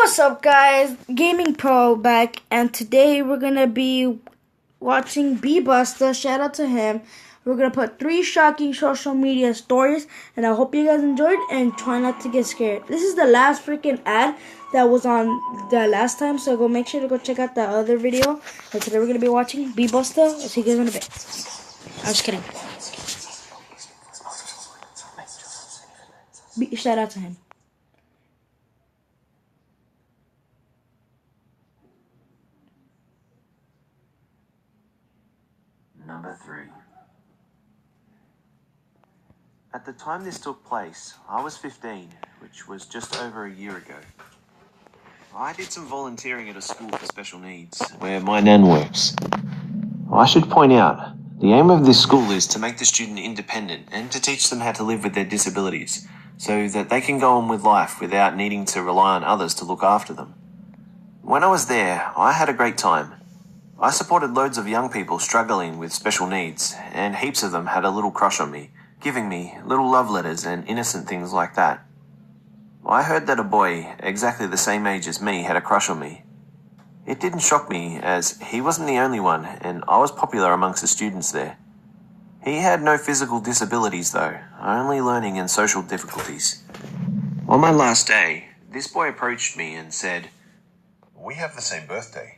What's up, guys? Gaming Pro back, and today we're gonna be watching be.busta. Shout out to him. We're gonna put 3 shocking social media stories, and I hope you guys enjoyed and try not to get scared. This is the last freaking ad that was on the last time, so go make sure to go check out the other video. And today we're gonna be watching be.busta. I'll see you guys in a bit. I'm just kidding. Shout out to him. Number 3. At the time this took place, I was 15, which was just over a year ago. I did some volunteering at a school for special needs, where my nan works. I should point out, the aim of this school is to make the student independent and to teach them how to live with their disabilities, so that they can go on with life without needing to rely on others to look after them. When I was there, I had a great time. I supported loads of young people struggling with special needs, and heaps of them had a little crush on me, giving me little love letters and innocent things like that. I heard that a boy, exactly the same age as me, had a crush on me. It didn't shock me, as he wasn't the only one, and I was popular amongst the students there. He had no physical disabilities though, only learning and social difficulties. On my last day, this boy approached me and said, "We have the same birthday."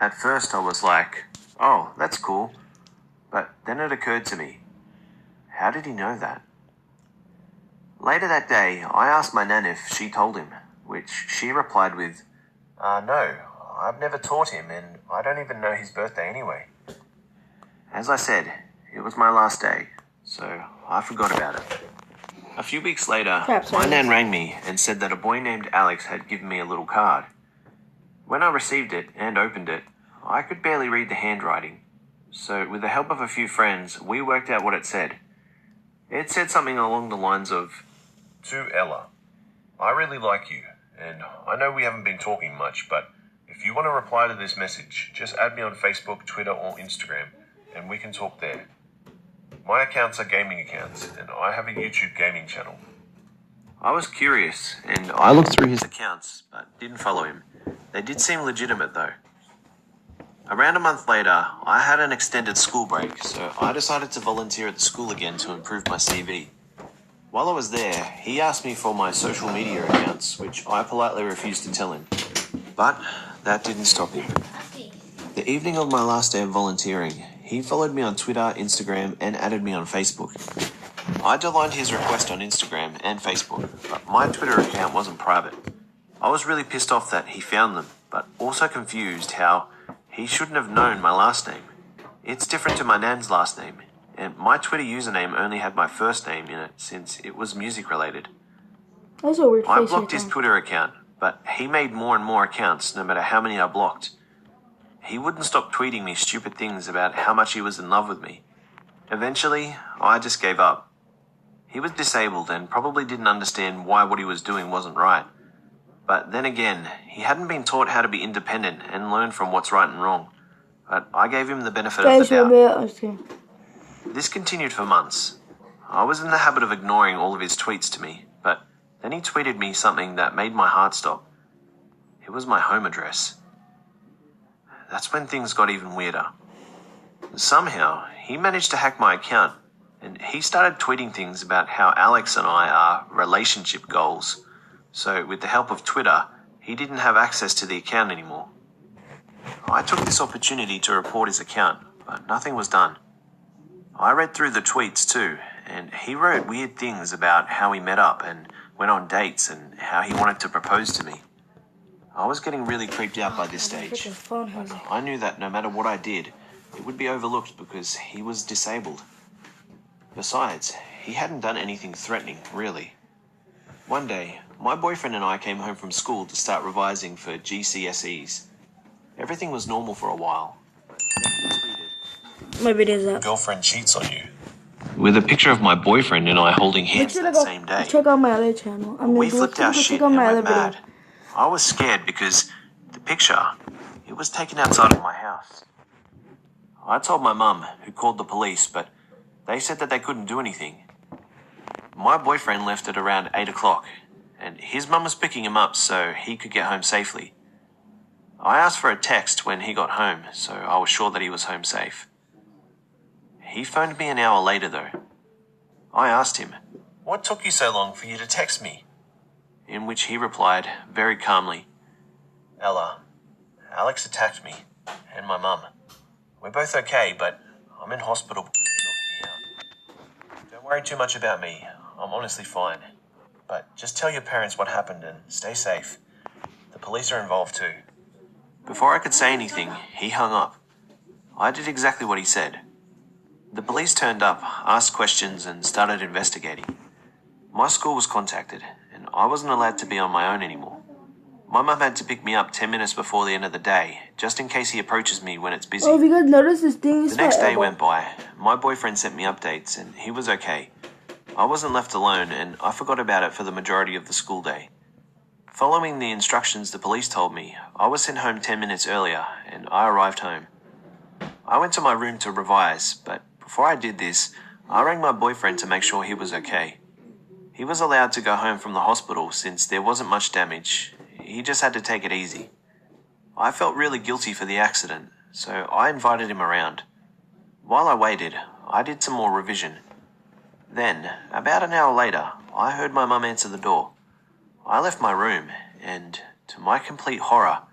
At first I was like, oh, that's cool. But then it occurred to me, how did he know that? Later that day, I asked my nan if she told him, which she replied with, no, I've never taught him and I don't even know his birthday anyway. As I said, it was my last day, so I forgot about it. A few weeks later, my nan rang me and said that a boy named Alex had given me a little card. When I received it and opened it, I could barely read the handwriting, so with the help of a few friends, we worked out what it said. It said something along the lines of, "To Ella, I really like you, and I know we haven't been talking much, but if you want to reply to this message, just add me on Facebook, Twitter, or Instagram, and we can talk there. My accounts are gaming accounts, and I have a YouTube gaming channel." I was curious, and I looked through his accounts, but didn't follow him. They did seem legitimate though. Around a month later, I had an extended school break, so I decided to volunteer at the school again to improve my CV. While I was there, he asked me for my social media accounts, which I politely refused to tell him. But that didn't stop him. The evening of my last day of volunteering, he followed me on Twitter, Instagram, and added me on Facebook. I declined his request on Instagram and Facebook, but my Twitter account wasn't private. I was really pissed off that he found them, but also confused how he shouldn't have known my last name. It's different to my nan's last name, and my Twitter username only had my first name in it since it was music related. That's a weird face. I blocked his Twitter account, but he made more and more accounts no matter how many I blocked. He wouldn't stop tweeting me stupid things about how much he was in love with me. Eventually, I just gave up. He was disabled and probably didn't understand why what he was doing wasn't right. But then again, he hadn't been taught how to be independent and learn from what's right and wrong. But I gave him the benefit of the doubt. This continued for months. I was in the habit of ignoring all of his tweets to me, but then he tweeted me something that made my heart stop. It was my home address. That's when things got even weirder. Somehow, he managed to hack my account, and he started tweeting things about how Alex and I are relationship goals. So with the help of Twitter, he didn't have access to the account anymore. I took this opportunity to report his account, but nothing was done. I read through the tweets too, and he wrote weird things about how we met up and went on dates and how he wanted to propose to me. I was getting really creeped out by this stage. I knew that no matter what I did, it would be overlooked because he was disabled. Besides, he hadn't done anything threatening, really. One day, my boyfriend and I came home from school to start revising for GCSEs. Everything was normal for a while. Then he tweeted, My video's up. "Girlfriend cheats on you," with a picture of my boyfriend and I holding hands that same day. Check out my other channel. We flipped our shit and went mad. I was scared because the picture, it was taken outside of my house. I told my mum, who called the police, but they said that they couldn't do anything. My boyfriend left at around 8 o'clock, and his mum was picking him up so he could get home safely. I asked for a text when he got home, so I was sure that he was home safe. He phoned me an hour later, though. I asked him, "What took you so long for you to text me?" In which he replied, very calmly, "Ella, Alex attacked me, and my mum. We're both okay, but I'm in hospital because he knocked me out. Don't worry too much about me. I'm honestly fine. But just tell your parents what happened and stay safe. The police are involved too." Before I could say anything, he hung up. I did exactly what he said. The police turned up, asked questions, and started investigating. My school was contacted, and I wasn't allowed to be on my own anymore. My mum had to pick me up 10 minutes before the end of the day, just in case he approaches me when it's busy. Oh, if you guys notice, this thing is The next day forever. went by. My boyfriend sent me updates, and he was okay. I wasn't left alone, and I forgot about it for the majority of the school day. Following the instructions the police told me, I was sent home 10 minutes earlier, and I arrived home. I went to my room to revise, but before I did this, I rang my boyfriend to make sure he was okay. He was allowed to go home from the hospital since there wasn't much damage. He just had to take it easy. I felt really guilty for the accident, so I invited him around. While I waited, I did some more revision. Then, about an hour later, I heard my mum answer the door. I left my room, and, to my complete horror,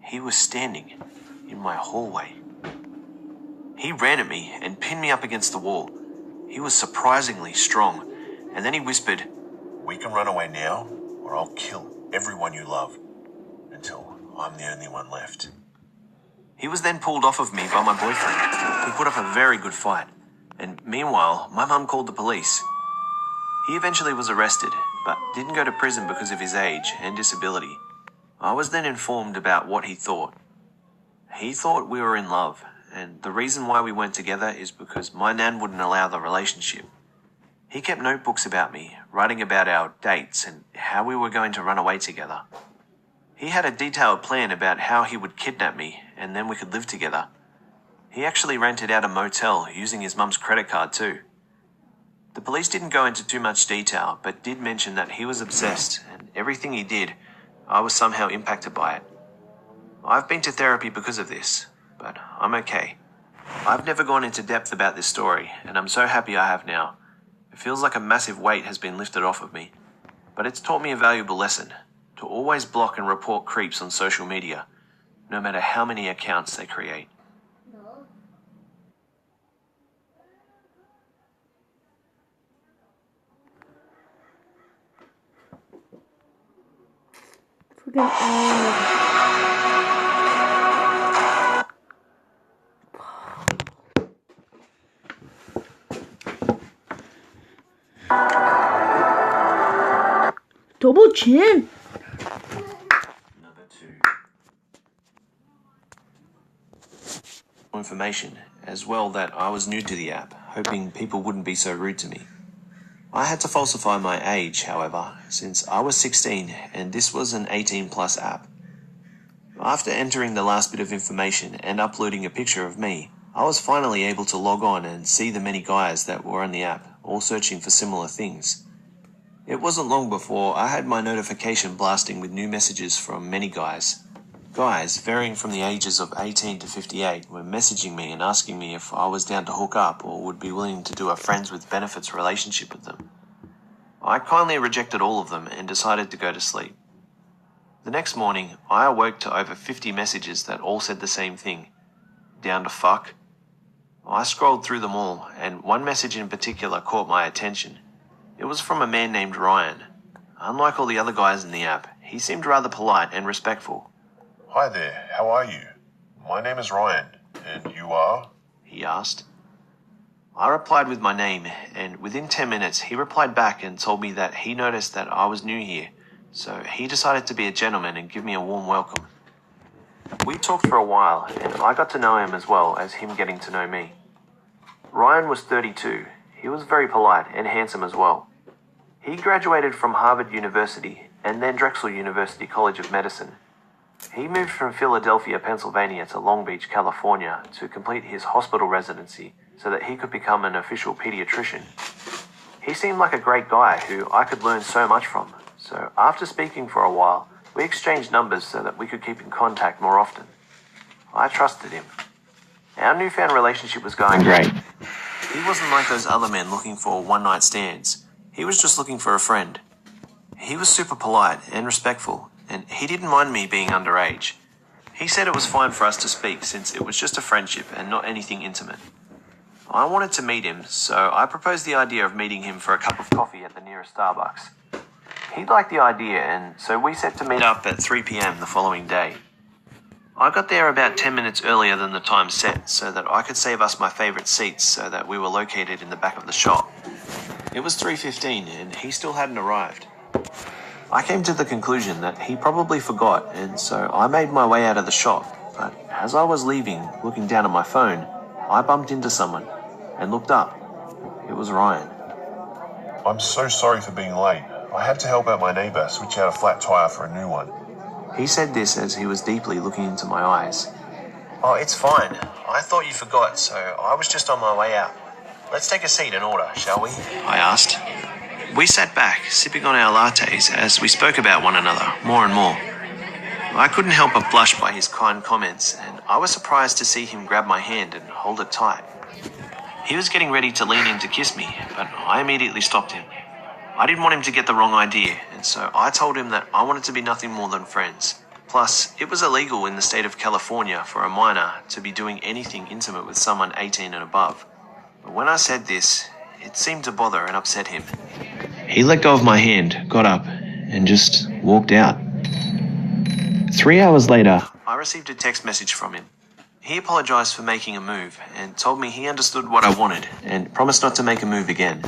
he was standing in my hallway. He ran at me and pinned me up against the wall. He was surprisingly strong, and then he whispered, "We can run away now, or I'll kill everyone you love, until I'm the only one left." He was then pulled off of me by my boyfriend, who put up a very good fight, and meanwhile, my mum called the police. He eventually was arrested, but didn't go to prison because of his age and disability. I was then informed about what he thought. He thought we were in love, and the reason why we weren't together is because my nan wouldn't allow the relationship. He kept notebooks about me, writing about our dates and how we were going to run away together. He had a detailed plan about how he would kidnap me and then we could live together. He actually rented out a motel using his mum's credit card too. The police didn't go into too much detail, but did mention that he was obsessed and everything he did, I was somehow impacted by it. I've been to therapy because of this, but I'm okay. I've never gone into depth about this story, and I'm so happy I have now. It feels like a massive weight has been lifted off of me. But it's taught me a valuable lesson, to always block and report creeps on social media, no matter how many accounts they create. Freaking double chin. Number 2. Information, as well that I was new to the app, hoping people wouldn't be so rude to me. I had to falsify my age, however, since I was 16 and this was an 18+ app. After entering the last bit of information and uploading a picture of me, I was finally able to log on and see the many guys that were on the app, all searching for similar things. It wasn't long before I had my notification blasting with new messages from many guys. Guys varying from the ages of 18 to 58 were messaging me and asking me if I was down to hook up or would be willing to do a friends with benefits relationship with them. I kindly rejected all of them and decided to go to sleep. The next morning, I awoke to over 50 messages that all said the same thing. Down to fuck. I scrolled through them all, and one message in particular caught my attention. It was from a man named Ryan. Unlike all the other guys in the app, he seemed rather polite and respectful. "Hi there, how are you? My name is Ryan, and you are?" he asked. I replied with my name, and within 10 minutes he replied back and told me that he noticed that I was new here, so he decided to be a gentleman and give me a warm welcome. We talked for a while, and I got to know him as well as him getting to know me. Ryan was 32. He was very polite and handsome as well. He graduated from Harvard University and then Drexel University College of Medicine. He moved from Philadelphia, Pennsylvania to Long Beach, California to complete his hospital residency so that he could become an official pediatrician. He seemed like a great guy who I could learn so much from, So after speaking for a while, we exchanged numbers so that we could keep in contact more often. I trusted him. Our newfound relationship was going great. He wasn't like those other men looking for one-night stands. He was just looking for a friend. He was super polite and respectful, and he didn't mind me being underage. He said it was fine for us to speak since it was just a friendship and not anything intimate. I wanted to meet him, so I proposed the idea of meeting him for a cup of coffee at the nearest Starbucks. He liked the idea, and so we set to meet up at 3 p.m. the following day. I got there about 10 minutes earlier than the time set so that I could save us my favourite seats so that we were located in the back of the shop. It was 3:15 and he still hadn't arrived. I came to the conclusion that he probably forgot, and so I made my way out of the shop, but as I was leaving, looking down at my phone, I bumped into someone and looked up. It was Ryan. I'm so sorry for being late. I had to help out my neighbour switch out a flat tyre for a new one. He said this as he was deeply looking into my eyes. Oh, it's fine. I thought you forgot, so I was just on my way out. Let's take a seat and order, shall we? I asked. We sat back, sipping on our lattes as we spoke about one another more and more. I couldn't help but blush by his kind comments, and I was surprised to see him grab my hand and hold it tight. He was getting ready to lean in to kiss me, but I immediately stopped him. I didn't want him to get the wrong idea, and so I told him that I wanted to be nothing more than friends. Plus, it was illegal in the state of California for a minor to be doing anything intimate with someone 18 and above. But when I said this, it seemed to bother and upset him. He let go of my hand, got up, and just walked out. 3 hours later, I received a text message from him. He apologized for making a move and told me he understood what I wanted and promised not to make a move again.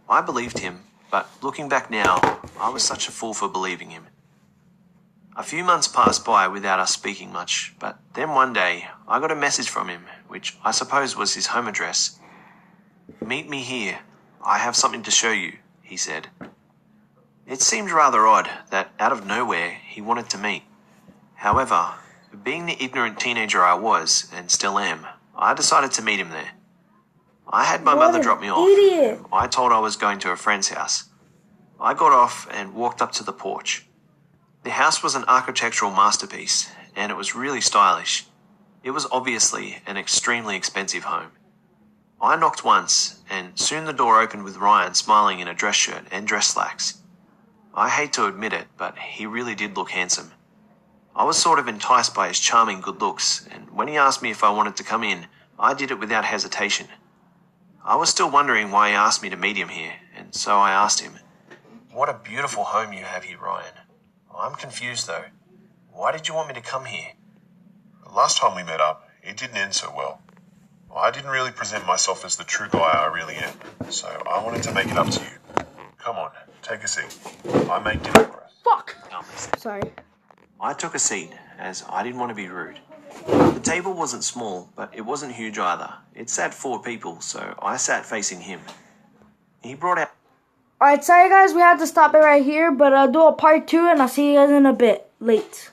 I believed him, but looking back now, I was such a fool for believing him. A few months passed by without us speaking much, but then one day I got a message from him, which I suppose was his home address. "Meet me here. I have something to show you," he said. It seemed rather odd that out of nowhere he wanted to meet. However, being the ignorant teenager I was, and still am, I decided to meet him there. I had my mother drop me off. Idiot. I told I was going to a friend's house. I got off and walked up to the porch. The house was an architectural masterpiece, and it was really stylish. It was obviously an extremely expensive home. I knocked once, and soon the door opened with Ryan smiling in a dress shirt and dress slacks. I hate to admit it, but he really did look handsome. I was sort of enticed by his charming good looks, and when he asked me if I wanted to come in, I did it without hesitation. I was still wondering why he asked me to meet him here, and so I asked him, "What a beautiful home you have here, Ryan. I'm confused though. Why did you want me to come here?" The last time we met up, it didn't end so well. I didn't really present myself as the true guy I really am, so I wanted to make it up to you. Come on, take a seat. I made dinner for us. Fuck. Sorry. I took a seat, as I didn't want to be rude. The table wasn't small, but it wasn't huge either. It sat 4 people, so I sat facing him. He brought out... Alright, sorry guys, we had to stop it right here, but I'll do a part 2 and I'll see you guys in a bit. Late.